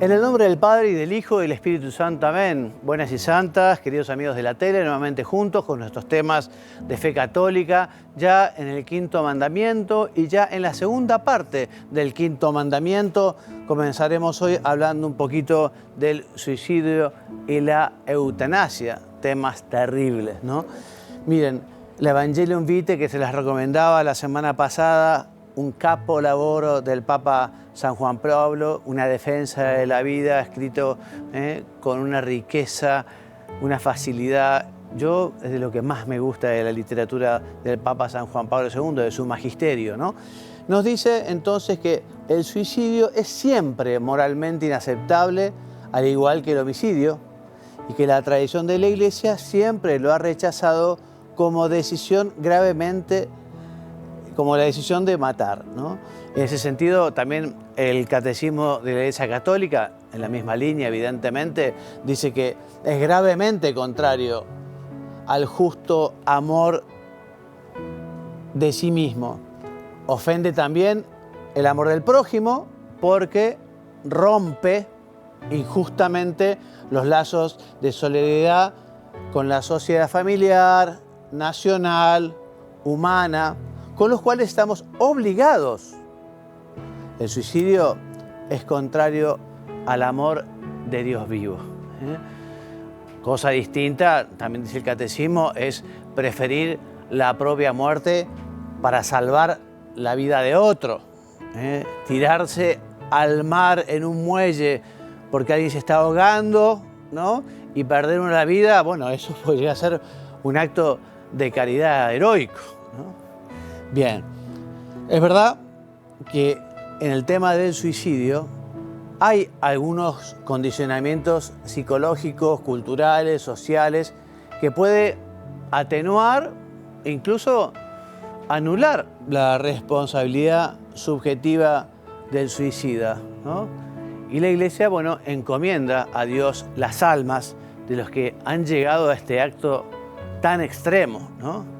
En el nombre del Padre, y del Hijo, y del Espíritu Santo. Amén. Buenas y santas, queridos amigos de la tele, nuevamente juntos con nuestros temas de fe católica, ya en el quinto mandamiento y ya en la segunda parte del quinto mandamiento. Comenzaremos hoy hablando un poquito del suicidio y la eutanasia, temas terribles, ¿no? Miren, el Evangelium Vitae, que se las recomendaba la semana pasada, un capo laboro del Papa San Juan Pablo, una defensa de la vida, escrito con una riqueza, una facilidad. Yo es de lo que más me gusta de la literatura del Papa San Juan Pablo II, de su magisterio, ¿no? Nos dice entonces que el suicidio es siempre moralmente inaceptable, al igual que el homicidio, y que la tradición de la Iglesia siempre lo ha rechazado como decisión gravemente, como la decisión de matar, ¿no? En ese sentido, también el Catecismo de la Iglesia Católica, en la misma línea, evidentemente, dice que es gravemente contrario al justo amor de sí mismo. Ofende también el amor del prójimo porque rompe injustamente los lazos de solidaridad con la sociedad familiar, nacional, humana, con los cuales estamos obligados. El suicidio es contrario al amor de Dios vivo. Cosa distinta, también dice el Catecismo, es preferir la propia muerte para salvar la vida de otro. Tirarse al mar en un muelle porque alguien se está ahogando, ¿no? Y perder una vida, bueno, eso podría ser un acto de caridad heroico, ¿no? Bien, es verdad que en el tema del suicidio hay algunos condicionamientos psicológicos, culturales, sociales, que puede atenuar e incluso anular la responsabilidad subjetiva del suicida, ¿no? Y la Iglesia, bueno, encomienda a Dios las almas de los que han llegado a este acto tan extremo, ¿no?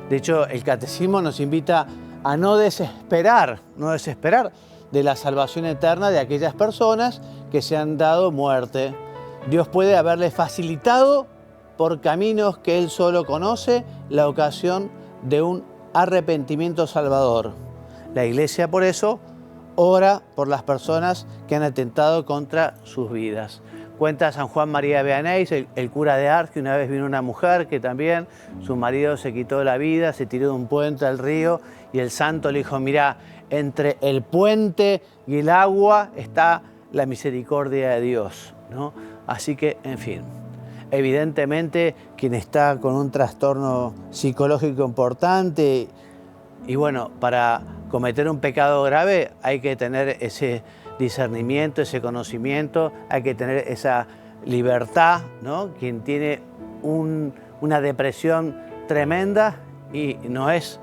De hecho, el Catecismo nos invita a no desesperar de la salvación eterna de aquellas personas que se han dado muerte. Dios puede haberle facilitado por caminos que Él solo conoce la ocasión de un arrepentimiento salvador. La Iglesia, por eso, ora por las personas que han atentado contra sus vidas. Cuenta San Juan María Vianney, el cura de Ars, que una vez vino una mujer que también su marido se quitó la vida, se tiró de un puente al río y el santo le dijo: mirá, entre el puente y el agua está la misericordia de Dios, ¿no? Así que, en fin, evidentemente quien está con un trastorno psicológico importante y bueno, para cometer un pecado grave hay que tener ese discernimiento, ese conocimiento, hay que tener esa libertad, ¿no? Quien tiene una depresión tremenda y no es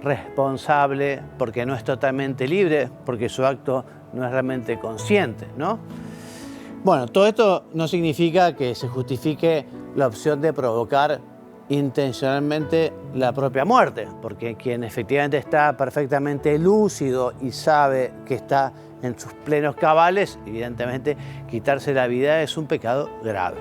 responsable porque no es totalmente libre, porque su acto no es realmente consciente, ¿no? Bueno, todo esto no significa que se justifique la opción de provocar intencionalmente la propia muerte, porque quien efectivamente está perfectamente lúcido y sabe que está en sus plenos cabales, evidentemente quitarse la vida es un pecado grave,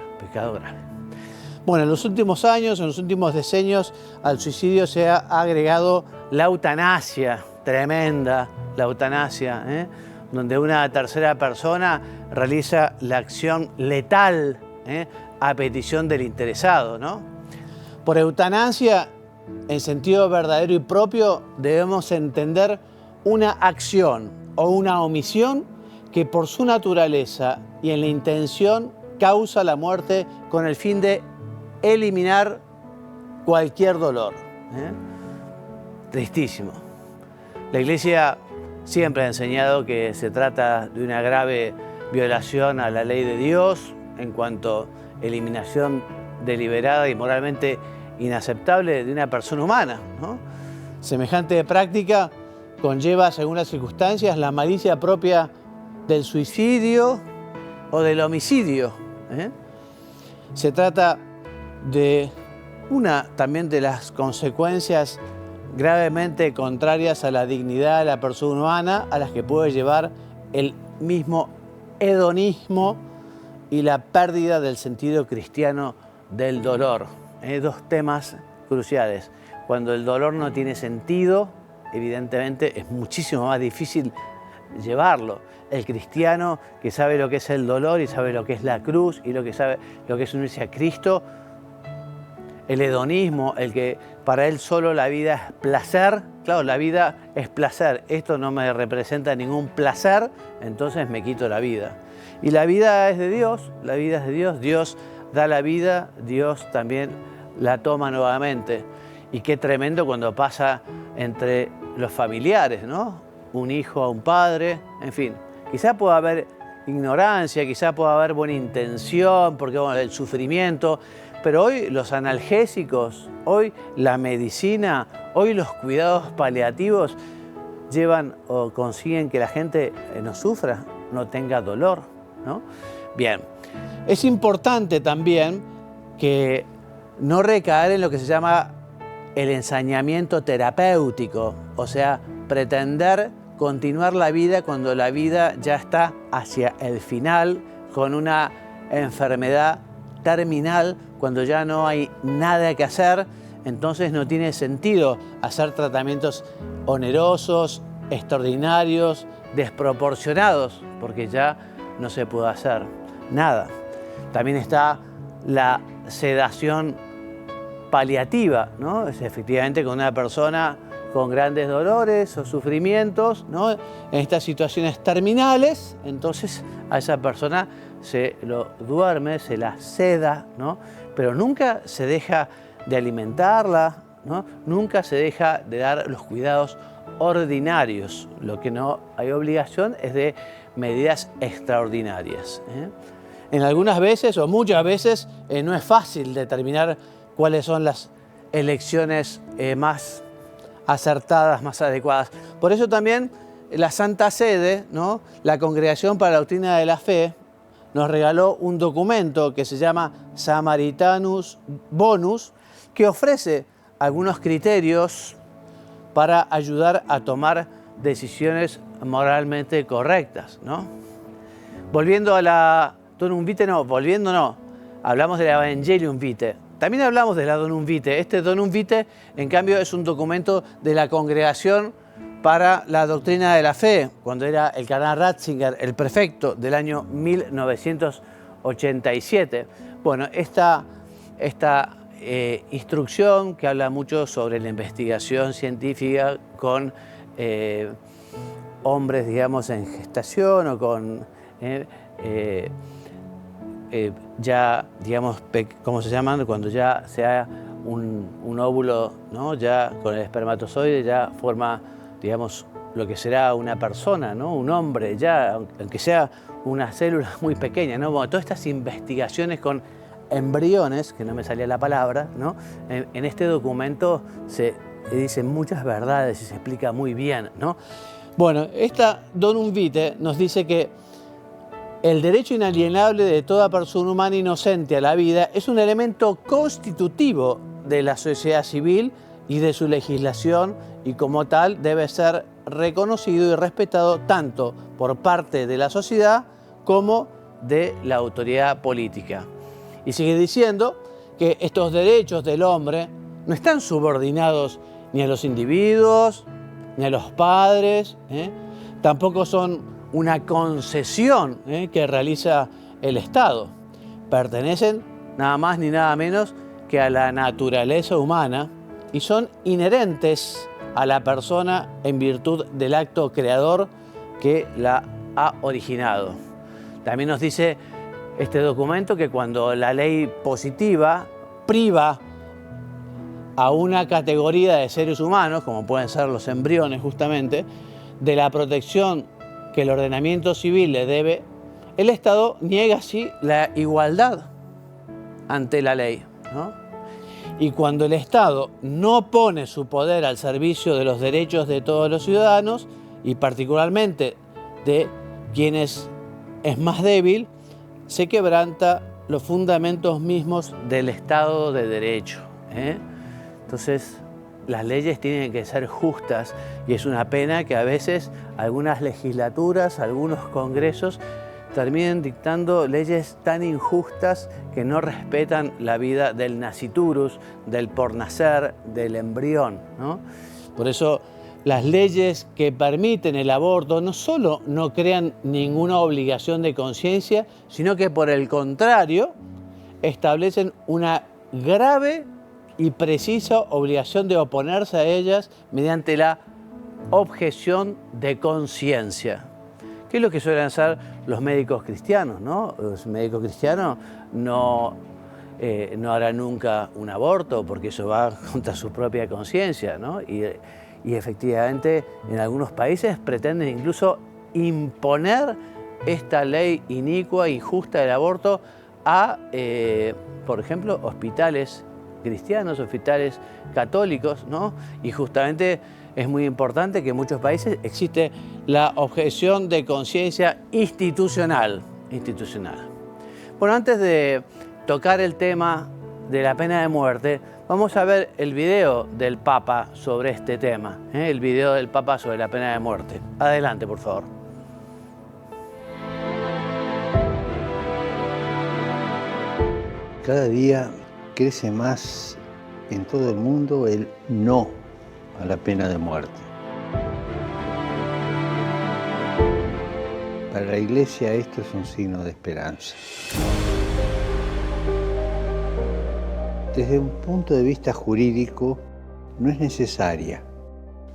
Bueno, en los últimos años, en los últimos decenios, al suicidio se ha agregado la eutanasia, tremenda, la eutanasia, donde una tercera persona realiza la acción letal, a petición del interesado, ¿no? Por eutanasia, en sentido verdadero y propio, debemos entender una acción o una omisión que por su naturaleza y en la intención causa la muerte con el fin de eliminar cualquier dolor. Tristísimo. La Iglesia siempre ha enseñado que se trata de una grave violación a la ley de Dios en cuanto a eliminación deliberada y moralmente inaceptable de una persona humana, ¿no? Semejante práctica conlleva, según las circunstancias, la malicia propia del suicidio o del homicidio. Se trata de una también de las consecuencias gravemente contrarias a la dignidad de la persona humana a las que puede llevar el mismo hedonismo y la pérdida del sentido cristiano del dolor. Dos temas cruciales. Cuando el dolor no tiene sentido, evidentemente es muchísimo más difícil llevarlo. El cristiano que sabe lo que es el dolor y sabe lo que es la cruz y lo que sabe lo que es unirse a Cristo, el hedonismo, el que para él solo la vida es placer, claro, la vida es placer, esto no me representa ningún placer, entonces me quito la vida. Y la vida es de Dios, la vida es de Dios, Dios da la vida, Dios también la toma nuevamente. Y qué tremendo cuando pasa entre los familiares, ¿no? Un hijo a un padre, en fin. Quizá pueda haber ignorancia, quizá pueda haber buena intención, porque bueno, el sufrimiento, pero hoy los analgésicos, hoy la medicina, hoy los cuidados paliativos llevan o consiguen que la gente no sufra, no tenga dolor, ¿no? Bien, es importante también que no recaer en lo que se llama el ensañamiento terapéutico, o sea, pretender continuar la vida cuando la vida ya está hacia el final, con una enfermedad terminal, cuando ya no hay nada que hacer, entonces no tiene sentido hacer tratamientos onerosos, extraordinarios, desproporcionados, porque ya no se puede hacer nada. También está la sedación paliativa, ¿no? Es efectivamente con una persona con grandes dolores o sufrimientos, ¿no? En estas situaciones terminales, entonces a esa persona se lo duerme, se la seda, ¿no? Pero nunca se deja de alimentarla, ¿no? Nunca se deja de dar los cuidados ordinarios. Lo que no hay obligación es de medidas extraordinarias, ¿eh? En algunas veces o muchas veces no es fácil determinar cuáles son las elecciones más acertadas, más adecuadas. Por eso también la Santa Sede, ¿no? La Congregación para la Doctrina de la Fe, nos regaló un documento que se llama Samaritanus Bonus, que ofrece algunos criterios para ayudar a tomar decisiones moralmente correctas, ¿no? Volviendo a la Donum Vitae, hablamos de la Evangelium Vitae. También hablamos de la Donum Vitae. Este Donum Vitae, en cambio, es un documento de la Congregación para la Doctrina de la Fe, cuando era el cardenal Ratzinger, el prefecto del año 1987. Bueno, esta instrucción que habla mucho sobre la investigación científica con hombres, digamos, en gestación o con ya, digamos, ¿cómo se llaman? Cuando ya sea un óvulo, ¿no? Ya con el espermatozoide ya forma, digamos, lo que será una persona, ¿no? Un hombre, ya, aunque sea una célula muy pequeña, ¿no? Bueno, todas estas investigaciones con embriones, que no me salía la palabra, ¿no? En este documento se dicen muchas verdades y se explica muy bien, ¿no? Bueno, esta Donum Vitae nos dice que el derecho inalienable de toda persona humana inocente a la vida es un elemento constitutivo de la sociedad civil y de su legislación, y como tal debe ser reconocido y respetado tanto por parte de la sociedad como de la autoridad política. Y sigue diciendo que estos derechos del hombre no están subordinados ni a los individuos, ni a los padres, tampoco son una concesión que realiza el Estado. Pertenecen nada más ni nada menos que a la naturaleza humana y son inherentes a la persona en virtud del acto creador que la ha originado. También nos dice este documento que cuando la ley positiva priva a una categoría de seres humanos, como pueden ser los embriones justamente, de la protección que el ordenamiento civil le debe, el Estado niega así la igualdad ante la ley, ¿no? Y cuando el Estado no pone su poder al servicio de los derechos de todos los ciudadanos, y particularmente de quienes es más débil, se quebranta los fundamentos mismos del Estado de Derecho, Entonces, las leyes tienen que ser justas y es una pena que a veces algunas legislaturas, algunos congresos terminen dictando leyes tan injustas que no respetan la vida del nasciturus, del por nacer, del embrión, ¿no? Por eso las leyes que permiten el aborto no solo no crean ninguna obligación de conciencia, sino que por el contrario establecen una grave y precisa obligación de oponerse a ellas mediante la objeción de conciencia, que es lo que suelen hacer los médicos cristianos, ¿no? Los médicos cristianos no harán nunca un aborto porque eso va contra su propia conciencia, ¿no? Y efectivamente en algunos países pretenden incluso imponer esta ley inicua, injusta del aborto a, por ejemplo, hospitales cristianos, hospitales católicos, ¿no? Y justamente es muy importante que en muchos países existe la objeción de conciencia institucional. Bueno, antes de tocar el tema de la pena de muerte, vamos a ver el video del Papa sobre este tema, el video del Papa sobre la pena de muerte. Adelante, por favor. Cada día crece más en todo el mundo el no a la pena de muerte. Para la Iglesia esto es un signo de esperanza. Desde un punto de vista jurídico, no es necesaria.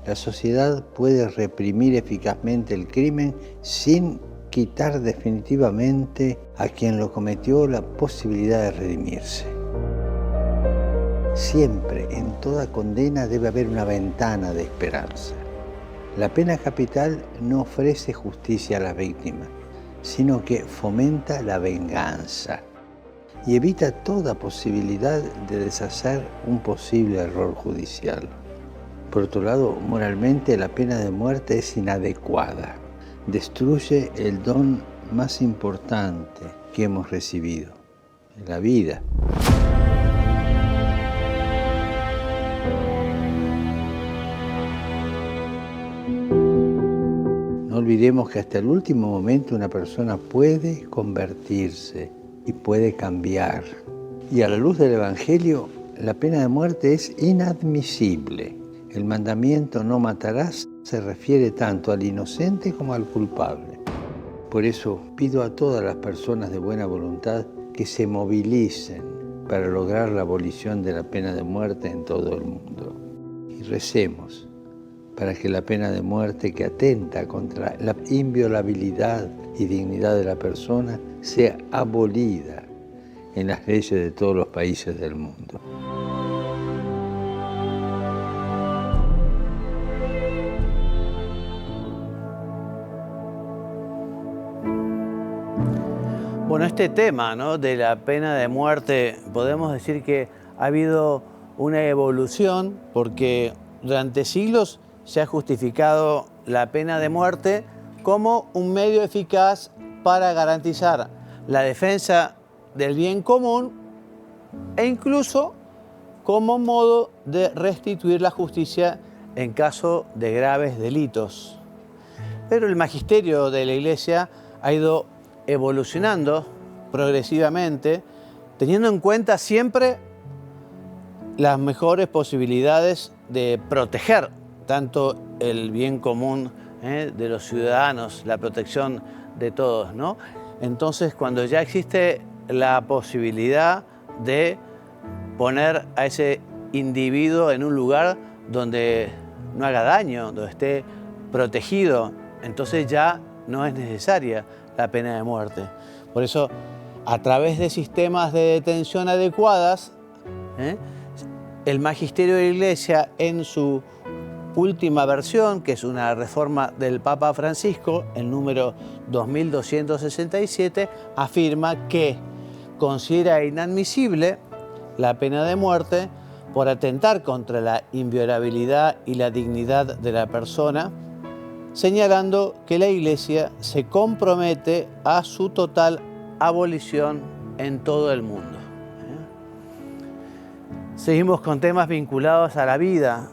La sociedad puede reprimir eficazmente el crimen sin quitar definitivamente a quien lo cometió la posibilidad de redimirse. Siempre, en toda condena, debe haber una ventana de esperanza. La pena capital no ofrece justicia a las víctimas, sino que fomenta la venganza y evita toda posibilidad de deshacer un posible error judicial. Por otro lado, moralmente la pena de muerte es inadecuada. Destruye el don más importante que hemos recibido, la vida. No olvidemos que hasta el último momento una persona puede convertirse y puede cambiar. Y a la luz del Evangelio, la pena de muerte es inadmisible. El mandamiento "no matarás" se refiere tanto al inocente como al culpable. Por eso pido a todas las personas de buena voluntad que se movilicen para lograr la abolición de la pena de muerte en todo el mundo. Y recemos para que la pena de muerte, que atenta contra la inviolabilidad y dignidad de la persona, sea abolida en las leyes de todos los países del mundo. Bueno, este tema, ¿no?, de la pena de muerte, podemos decir que ha habido una evolución porque durante siglos se ha justificado la pena de muerte como un medio eficaz para garantizar la defensa del bien común e incluso como modo de restituir la justicia en caso de graves delitos. Pero el magisterio de la Iglesia ha ido evolucionando progresivamente, teniendo en cuenta siempre las mejores posibilidades de proteger tanto el bien común de los ciudadanos, la protección de todos, ¿no? Entonces, cuando ya existe la posibilidad de poner a ese individuo en un lugar donde no haga daño, donde esté protegido, entonces ya no es necesaria la pena de muerte. Por eso, a través de sistemas de detención adecuadas, el magisterio de la Iglesia, en su última versión, que es una reforma del Papa Francisco, el número 2267, afirma que considera inadmisible la pena de muerte por atentar contra la inviolabilidad y la dignidad de la persona, señalando que la Iglesia se compromete a su total abolición en todo el mundo. Seguimos con temas vinculados a la vida,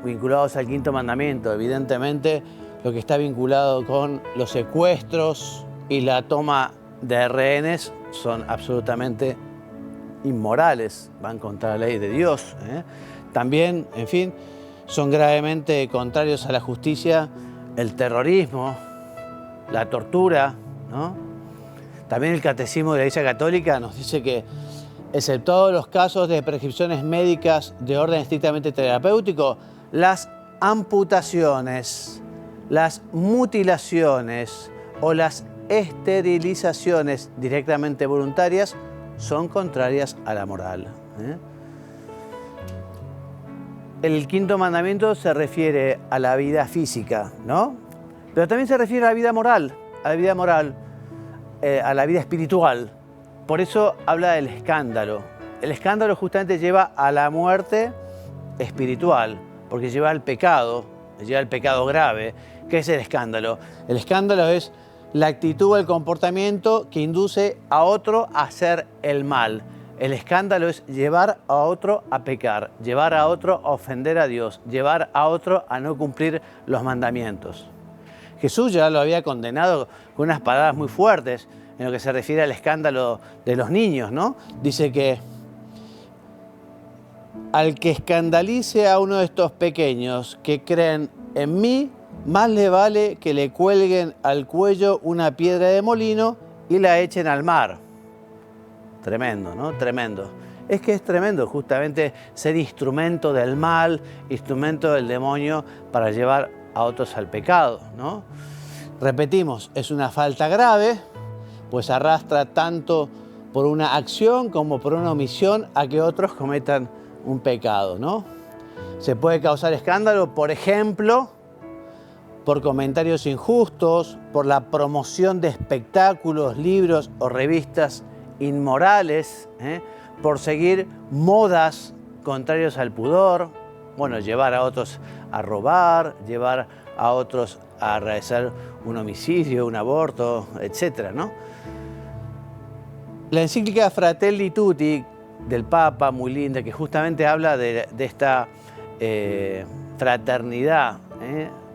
vinculados al quinto mandamiento. Evidentemente, lo que está vinculado con los secuestros y la toma de rehenes son absolutamente inmorales, van contra la ley de Dios. También, en fin, son gravemente contrarios a la justicia el terrorismo, la tortura, ¿no? También el Catecismo de la Iglesia Católica nos dice que, exceptuados los casos de prescripciones médicas de orden estrictamente terapéutico, las amputaciones, las mutilaciones o las esterilizaciones directamente voluntarias son contrarias a la moral. El quinto mandamiento se refiere a la vida física, ¿no? Pero también se refiere a la vida moral, a la vida moral, a la vida espiritual. Por eso habla del escándalo. El escándalo justamente lleva a la muerte espiritual, porque lleva al pecado grave. ¿Qué es el escándalo? El escándalo es la actitud o el comportamiento que induce a otro a hacer el mal. El escándalo es llevar a otro a pecar, llevar a otro a ofender a Dios, llevar a otro a no cumplir los mandamientos. Jesús ya lo había condenado con unas palabras muy fuertes en lo que se refiere al escándalo de los niños, ¿no? Dice que al que escandalice a uno de estos pequeños que creen en mí, más le vale que le cuelguen al cuello una piedra de molino y la echen al mar. Tremendo, ¿no? Tremendo. Es que es tremendo justamente ser instrumento del mal, instrumento del demonio para llevar a otros al pecado, ¿no? Repetimos, es una falta grave, pues arrastra tanto por una acción como por una omisión a que otros cometan un pecado, ¿no? Se puede causar escándalo, por ejemplo, por comentarios injustos, por la promoción de espectáculos, libros o revistas inmorales, por seguir modas contrarias al pudor, bueno, llevar a otros a robar, llevar a otros a realizar un homicidio, un aborto, etc., ¿no? La encíclica Fratelli Tutti del Papa, muy linda, que justamente habla de esta fraternidad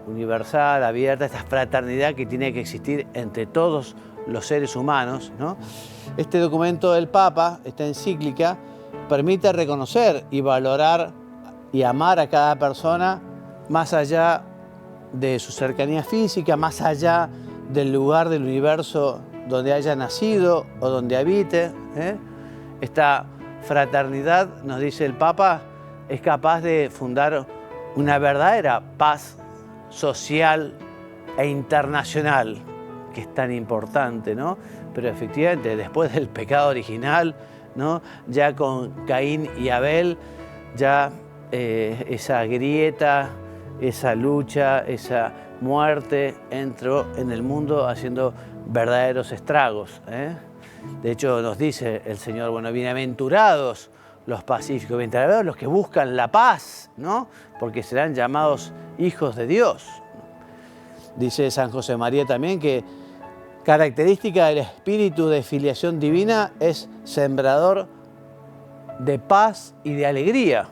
universal, abierta, esta fraternidad que tiene que existir entre todos los seres humanos, ¿no? Este documento del Papa, esta encíclica, permite reconocer y valorar y amar a cada persona más allá de su cercanía física, más allá del lugar del universo donde haya nacido o donde habite. Esta fraternidad, nos dice el Papa, es capaz de fundar una verdadera paz social e internacional, que es tan importante, ¿no? Pero efectivamente, después del pecado original, ¿no? Ya con Caín y Abel, ya esa grieta, esa lucha, esa muerte entró en el mundo haciendo verdaderos estragos. De hecho, nos dice el Señor, bueno, bienaventurados los pacíficos, bienaventurados los que buscan la paz, ¿no? Porque serán llamados hijos de Dios. Dice San José María también que característica del espíritu de filiación divina es sembrador de paz y de alegría.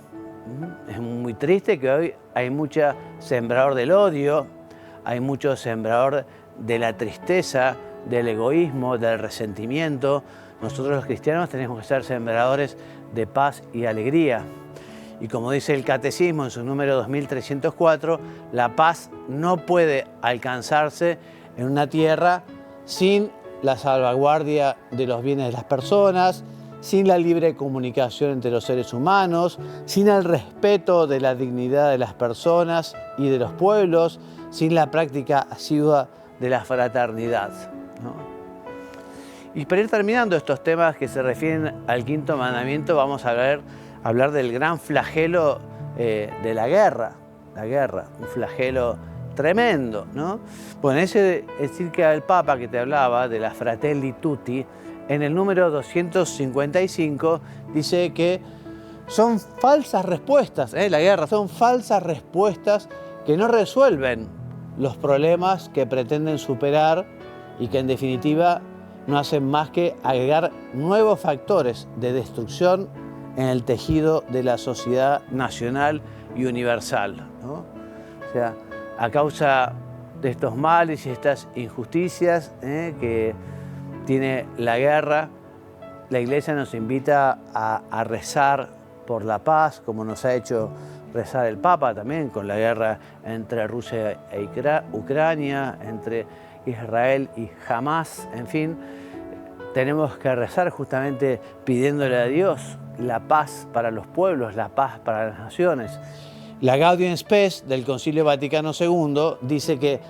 Es muy triste que hoy hay mucho sembrador del odio, hay mucho sembrador de la tristeza, del egoísmo, del resentimiento. Nosotros los cristianos tenemos que ser sembradores de paz y alegría. Y como dice el Catecismo en su número 2304, la paz no puede alcanzarse en una tierra sin la salvaguardia de los bienes de las personas, sin la libre comunicación entre los seres humanos, sin el respeto de la dignidad de las personas y de los pueblos, sin la práctica asidua de la fraternidad, ¿no? Y para ir terminando estos temas que se refieren al quinto mandamiento, vamos a hablar del gran flagelo de la guerra, un flagelo tremendo, ¿no? Bueno, ese encíclica del Papa que te hablaba, de la Fratelli Tutti, en el número 255 dice que son falsas respuestas, la guerra, son falsas respuestas que no resuelven los problemas que pretenden superar y que en definitiva no hacen más que agregar nuevos factores de destrucción en el tejido de la sociedad nacional y universal, ¿no? O sea, a causa de estos males y estas injusticias que tiene la guerra, la Iglesia nos invita a rezar por la paz, como nos ha hecho rezar el Papa también con la guerra entre Rusia e Ucrania, entre Israel y Hamás, en fin. Tenemos que rezar justamente pidiéndole a Dios la paz para los pueblos, la paz para las naciones. La Gaudium Spes del Concilio Vaticano II dice que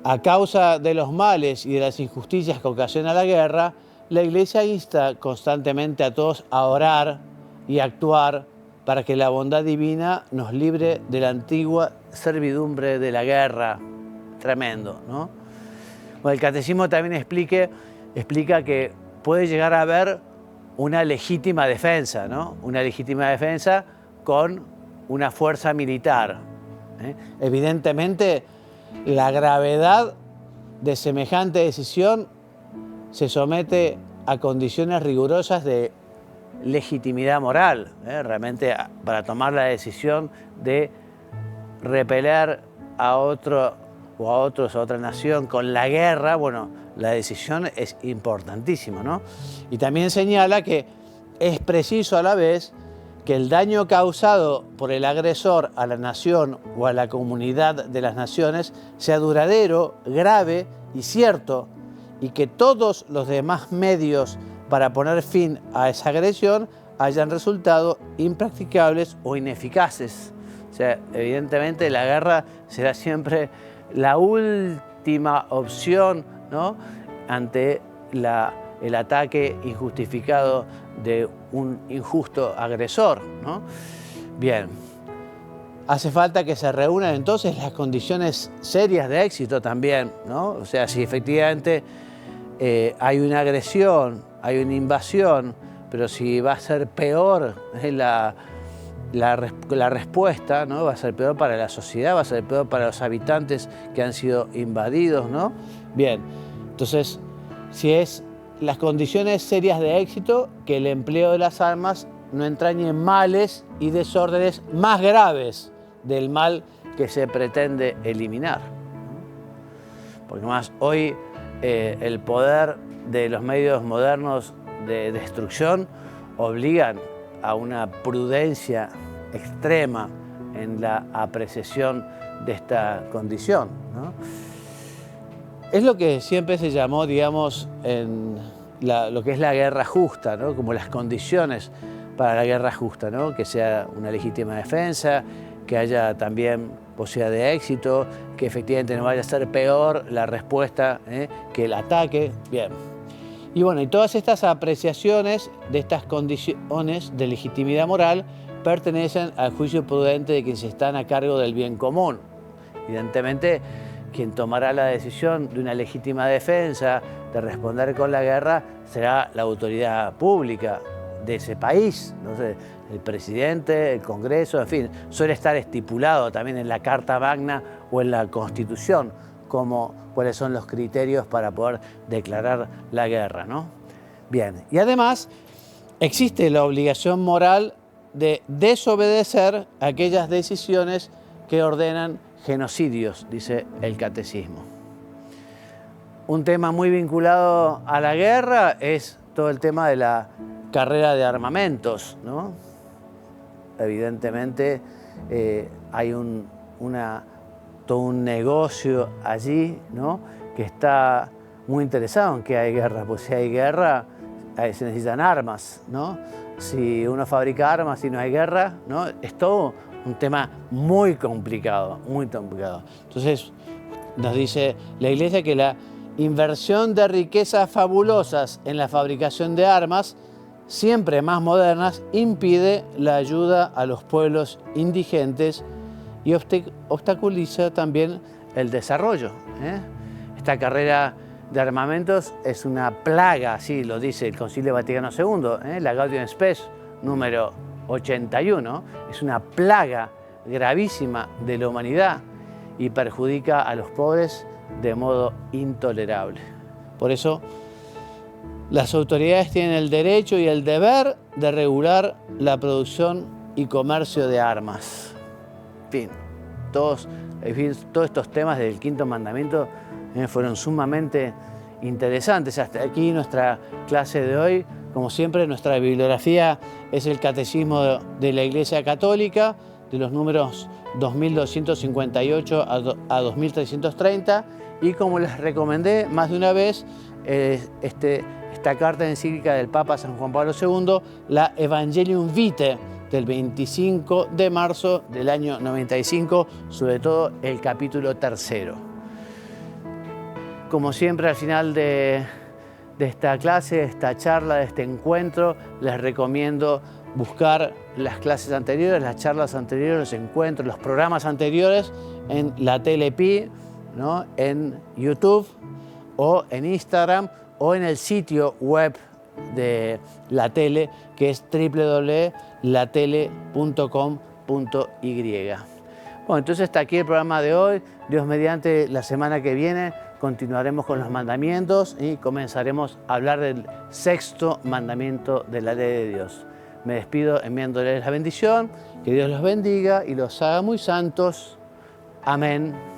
a causa de los males y de las injusticias que ocasiona la guerra, la Iglesia insta constantemente a todos a orar y actuar para que la bondad divina nos libre de la antigua servidumbre de la guerra. Tremendo, ¿no? Bueno, el Catecismo también explica que puede llegar a haber una legítima defensa, ¿no? Una legítima defensa con una fuerza militar. Evidentemente, la gravedad de semejante decisión se somete a condiciones rigurosas de legitimidad moral, realmente para tomar la decisión de repeler a otro o a otros, a otra nación con la guerra, bueno, la decisión es importantísima, ¿no? Y también señala que es preciso a la vez que el daño causado por el agresor a la nación o a la comunidad de las naciones sea duradero, grave y cierto, y que todos los demás medios para poner fin a esa agresión hayan resultado impracticables o ineficaces. O sea, evidentemente la guerra será siempre la última opción, ¿no?, ante el ataque injustificado de un injusto agresor, ¿no? Bien, hace falta que se reúnan entonces las condiciones serias de éxito también, ¿no? O sea, si efectivamente hay una agresión, hay una invasión, pero si va a ser peor la respuesta, ¿no?, va a ser peor para la sociedad, va a ser peor para los habitantes que han sido invadidos, ¿no? Bien, entonces, si es las condiciones serias de éxito, que el empleo de las armas no entrañe males y desórdenes más graves del mal que se pretende eliminar. Porque más hoy el poder de los medios modernos de destrucción obligan a una prudencia extrema en la apreciación de esta condición, ¿no? Es lo que siempre se llamó, digamos, en lo que es la guerra justa, ¿no?, como las condiciones para la guerra justa, ¿no?, que sea una legítima defensa, que haya también posibilidad de éxito, que efectivamente no vaya a ser peor la respuesta que el ataque. Bien. Y bueno, y todas estas apreciaciones de estas condiciones de legitimidad moral pertenecen al juicio prudente de quienes están a cargo del bien común. Evidentemente, quien tomará la decisión de una legítima defensa, de responder con la guerra, será la autoridad pública de ese país, no sé, el presidente, el Congreso, en fin, suele estar estipulado también en la Carta Magna o en la Constitución cuáles son los criterios para poder declarar la guerra, ¿no? Bien, y además existe la obligación moral de desobedecer aquellas decisiones que ordenan genocidios, dice el Catecismo. Un tema muy vinculado a la guerra es todo el tema de la carrera de armamentos, ¿no? Evidentemente hay todo un negocio allí, ¿no?, que está muy interesado en que hay guerra, pues si hay guerra se necesitan armas, ¿no? Si uno fabrica armas y no hay guerra, ¿no?, es todo un tema muy complicado, muy complicado. Entonces nos dice la Iglesia que la inversión de riquezas fabulosas en la fabricación de armas, siempre más modernas, impide la ayuda a los pueblos indigentes y obstaculiza también el desarrollo. Esta carrera de armamentos es una plaga, así lo dice el Concilio Vaticano II, la Gaudium Spes número 81, es una plaga gravísima de la humanidad y perjudica a los pobres de modo intolerable. Por eso, las autoridades tienen el derecho y el deber de regular la producción y comercio de armas. Fin. todos estos temas del quinto mandamiento fueron sumamente interesantes. Hasta aquí nuestra clase de hoy. Como siempre, nuestra bibliografía es el Catecismo de la Iglesia Católica, de los números 2258 a 2330. Y como les recomendé más de una vez, esta carta encíclica del Papa San Juan Pablo II, la Evangelium Vitae, del 25 de marzo del año 95, sobre todo el capítulo 3. Como siempre, al final de esta clase, de esta charla, de este encuentro, les recomiendo buscar las clases anteriores, las charlas anteriores, los encuentros, los programas anteriores en la Tele-Pi, ¿no? En YouTube o en Instagram o en el sitio web de la tele, que es www.latele.com.y. Bueno, entonces hasta aquí el programa de hoy. Dios mediante, la semana que viene continuaremos con los mandamientos y comenzaremos a hablar del sexto mandamiento de la ley de Dios. Me despido enviándoles la bendición, que Dios los bendiga y los haga muy santos. Amén.